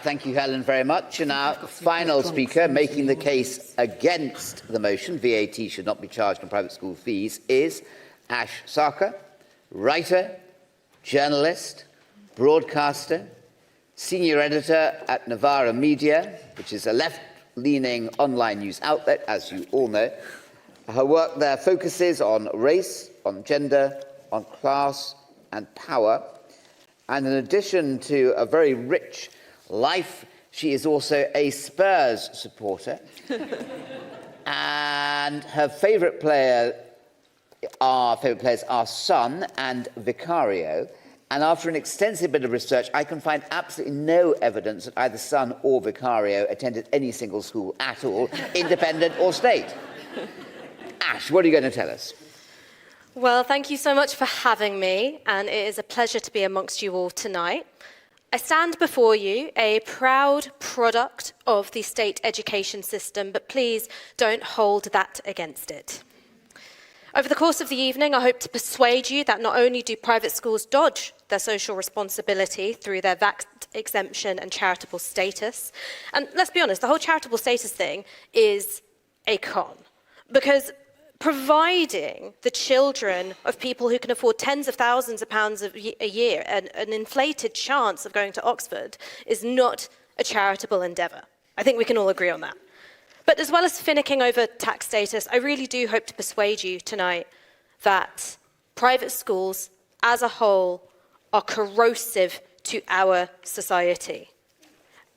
Thank you, Helen, very much. And our final speaker, making the case against the motion, VAT should not be charged on private school fees, is Ash Sarkar, writer, journalist, broadcaster, senior editor at Novara Media, which is a left-leaning online news outlet, as you all know. Her work there focuses on race, on gender, on class and power. And in addition to a very rich life, she is also a Spurs supporter. And her favourite players are Son and Vicario. And after an extensive bit of research, I can find absolutely no evidence that either Son or Vicario attended any single school at all, independent or state. Ash, what are you going to tell us? Well, thank you so much for having me, and it is a pleasure to be amongst you all tonight. I stand before you, a proud product of the state education system, but please don't hold that against it. Over the course of the evening, I hope to persuade you that not only do private schools dodge their social responsibility through their VAT exemption and charitable status, and let's be honest, the whole charitable status thing is a con, because providing the children of people who can afford tens of thousands of pounds a year an inflated chance of going to Oxford is not a charitable endeavour. I think we can all agree on that. But as well as finicking over tax status, I really do hope to persuade you tonight that private schools as a whole are corrosive to our society.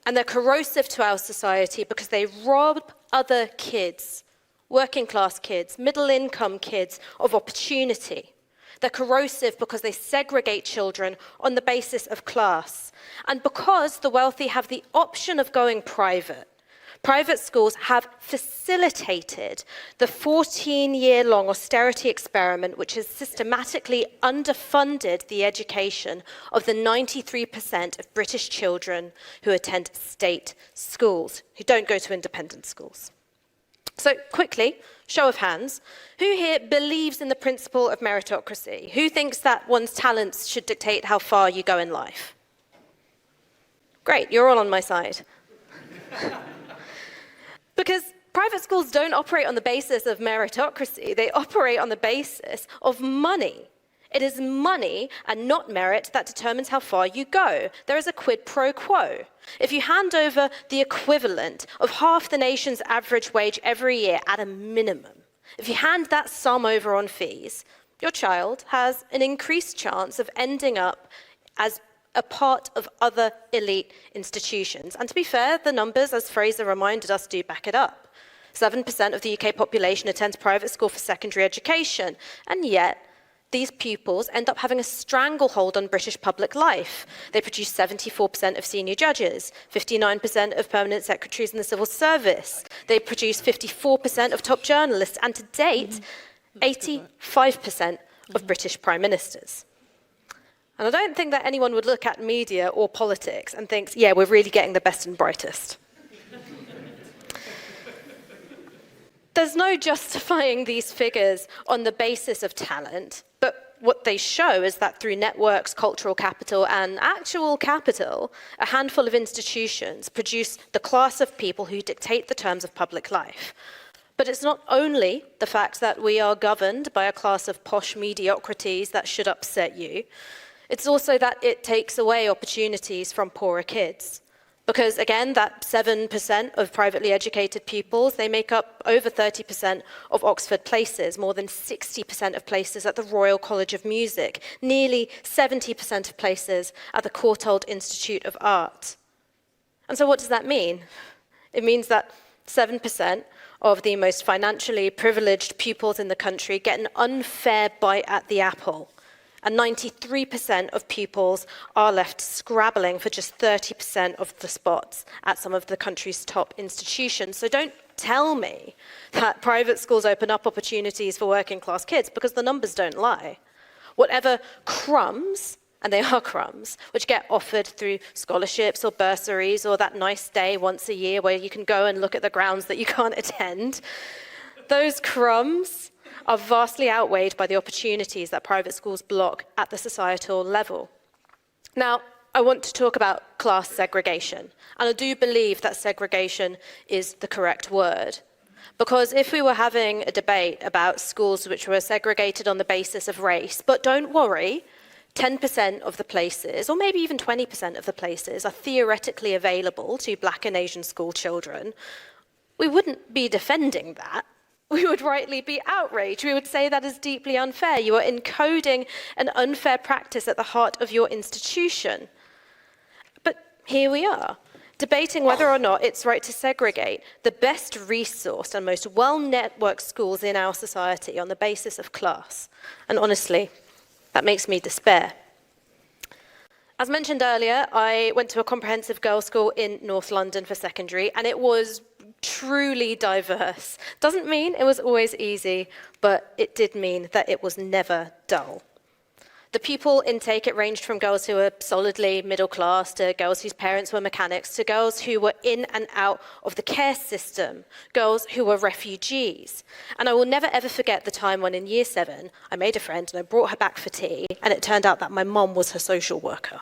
And they're corrosive to our society because they rob other kids, working class kids, middle income kids, of opportunity. They're corrosive because they segregate children on the basis of class. And because the wealthy have the option of going private, private schools have facilitated the 14-year-long austerity experiment which has systematically underfunded the education of the 93% of British children who attend state schools, who don't go to independent schools. So quickly, show of hands, who here believes in the principle of meritocracy? Who thinks that one's talents should dictate how far you go in life? Great, you're all on my side. Because private schools don't operate on the basis of meritocracy, they operate on the basis of money. It is money and not merit that determines how far you go. There is a quid pro quo. If you hand over the equivalent of half the nation's average wage every year at a minimum, if you hand that sum over on fees, your child has an increased chance of ending up as a part of other elite institutions. And to be fair, the numbers, as Fraser reminded us, do back it up. 7% of the UK population attends private school for secondary education, and yet these pupils end up having a stranglehold on British public life. They produce 74% of senior judges, 59% of permanent secretaries in the civil service. They produce 54% of top journalists, and to date, 85% of British prime ministers. And I don't think that anyone would look at media or politics and think, yeah, we're really getting the best and brightest. There's no justifying these figures on the basis of talent, but what they show is that through networks, cultural capital, and actual capital, a handful of institutions produce the class of people who dictate the terms of public life. But it's not only the fact that we are governed by a class of posh mediocrities that should upset you. It's also that it takes away opportunities from poorer kids. Because again, that 7% of privately educated pupils, they make up over 30% of Oxford places, more than 60% of places at the Royal College of Music, nearly 70% of places at the Courtauld Institute of Art. And so what does that mean? It means that 7% of the most financially privileged pupils in the country get an unfair bite at the apple. And 93% of pupils are left scrabbling for just 30% of the spots at some of the country's top institutions. So don't tell me that private schools open up opportunities for working class kids, because the numbers don't lie. Whatever crumbs, and they are crumbs, which get offered through scholarships or bursaries or that nice day once a year where you can go and look at the grounds that you can't attend, those crumbs are vastly outweighed by the opportunities that private schools block at the societal level. Now, I want to talk about class segregation. And I do believe that segregation is the correct word. Because if we were having a debate about schools which were segregated on the basis of race, but don't worry, 10% of the places, or maybe even 20% of the places, are theoretically available to Black and Asian school children, we wouldn't be defending that. We would rightly be outraged. We would say that is deeply unfair. You are encoding an unfair practice at the heart of your institution. But here we are, debating whether or not it's right to segregate the best resourced and most well-networked schools in our society on the basis of class. And honestly, that makes me despair. As mentioned earlier, I went to a comprehensive girls' school in North London for secondary, and it was truly diverse. Doesn't mean it was always easy, but it did mean that it was never dull. The pupil intake, it ranged from girls who were solidly middle class to girls whose parents were mechanics to girls who were in and out of the care system, girls who were refugees. And I will never ever forget the time when in year 7, I made a friend and I brought her back for tea, and it turned out that my mum was her social worker.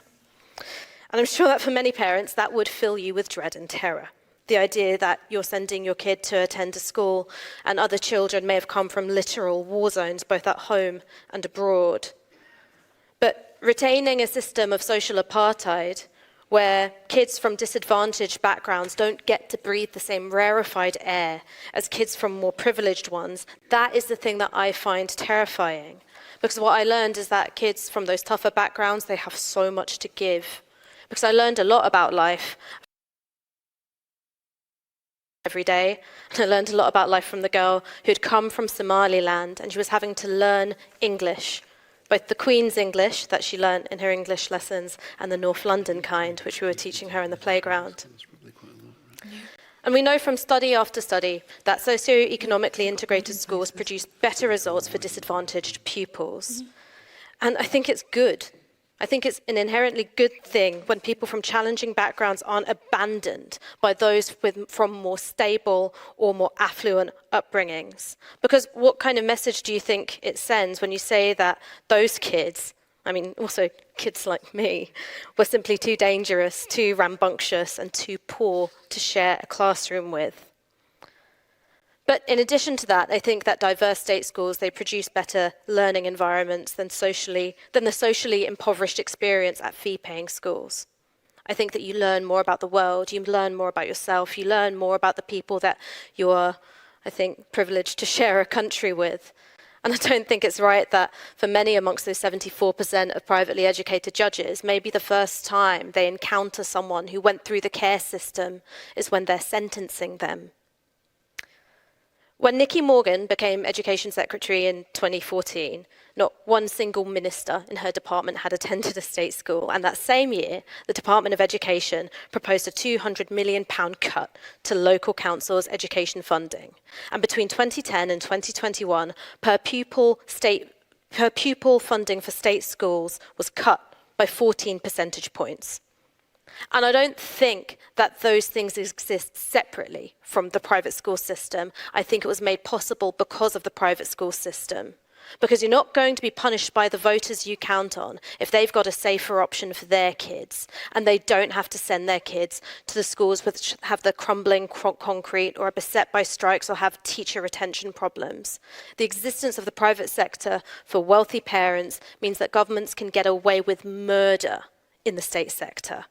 And I'm sure that for many parents, that would fill you with dread and terror. The idea that you're sending your kid to attend a school and other children may have come from literal war zones, both at home and abroad. But retaining a system of social apartheid where kids from disadvantaged backgrounds don't get to breathe the same rarefied air as kids from more privileged ones, that is the thing that I find terrifying. Because what I learned is that kids from those tougher backgrounds, they have so much to give. Because I learned a lot about life every day. And I learned a lot about life from the girl who'd come from Somaliland and she was having to learn English. Both the Queen's English that she learnt in her English lessons and the North London kind, which we were teaching her in the playground. And we know from study after study that socio-economically integrated schools produce better results for disadvantaged pupils. And I think it's good. I think it's an inherently good thing when people from challenging backgrounds aren't abandoned by those from more stable or more affluent upbringings. Because what kind of message do you think it sends when you say that those kids, I mean, also kids like me, were simply too dangerous, too rambunctious, and too poor to share a classroom with? But in addition to that, I think that diverse state schools, they produce better learning environments than the socially impoverished experience at fee-paying schools. I think that you learn more about the world, you learn more about yourself, you learn more about the people that you are, I think, privileged to share a country with. And I don't think it's right that for many amongst those 74% of privately educated judges, maybe the first time they encounter someone who went through the care system is when they're sentencing them. When Nicky Morgan became Education Secretary in 2014, not one single minister in her department had attended a state school, and that same year, the Department of Education proposed a £200 million cut to local councils' education funding. And between 2010 and 2021, per pupil funding for state schools was cut by 14 percentage points. And I don't think that those things exist separately from the private school system. I think it was made possible because of the private school system. Because you're not going to be punished by the voters you count on if they've got a safer option for their kids and they don't have to send their kids to the schools which have the crumbling concrete or are beset by strikes or have teacher retention problems. The existence of the private sector for wealthy parents means that governments can get away with murder in the state sector.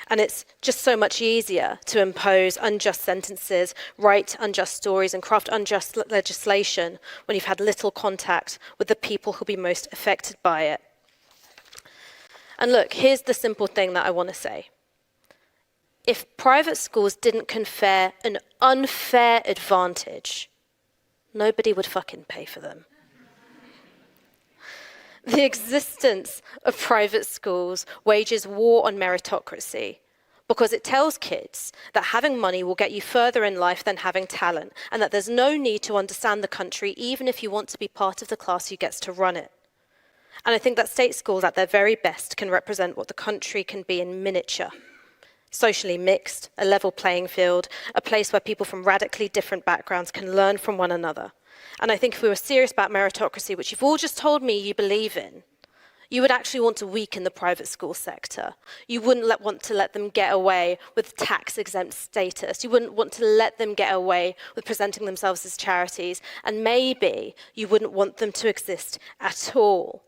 And it's just so much easier to impose unjust sentences, write unjust stories, and craft unjust legislation when you've had little contact with the people who'll be most affected by it. And look, here's the simple thing that I want to say. If private schools didn't confer an unfair advantage, nobody would fucking pay for them. The existence of private schools wages war on meritocracy because it tells kids that having money will get you further in life than having talent, and that there's no need to understand the country even if you want to be part of the class who gets to run it. And I think that state schools at their very best can represent what the country can be in miniature. Socially mixed, a level playing field, a place where people from radically different backgrounds can learn from one another. And I think if we were serious about meritocracy, which you've all just told me you believe in, you would actually want to weaken the private school sector. You wouldn't want to let them get away with tax-exempt status. You wouldn't want to let them get away with presenting themselves as charities. And maybe you wouldn't want them to exist at all.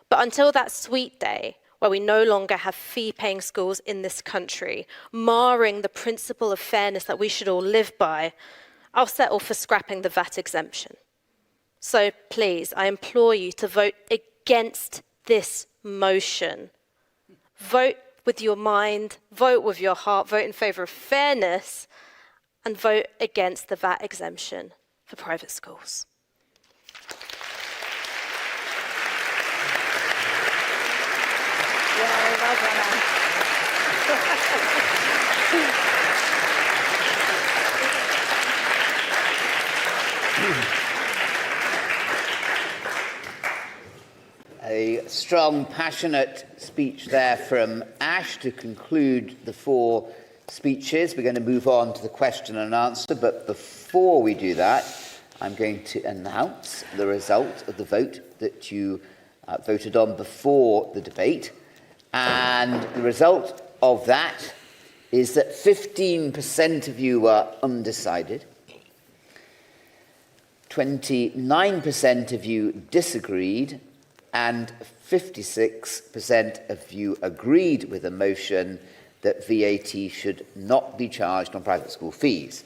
But until that sweet day, where we no longer have fee-paying schools in this country, marring the principle of fairness that we should all live by, I'll settle for scrapping the VAT exemption. So please, I implore you to vote against this motion. Vote with your mind, vote with your heart, vote in favour of fairness, and vote against the VAT exemption for private schools. Yeah, well done, Anne. A strong, passionate speech there from Ash to conclude the 4 speeches. We're going to move on to the question and answer, but before we do that, I'm going to announce the result of the vote that you voted on before the debate. And the result of that is that 15% of you were undecided, 29% of you disagreed, and 56% of you agreed with the motion that VAT should not be charged on private school fees.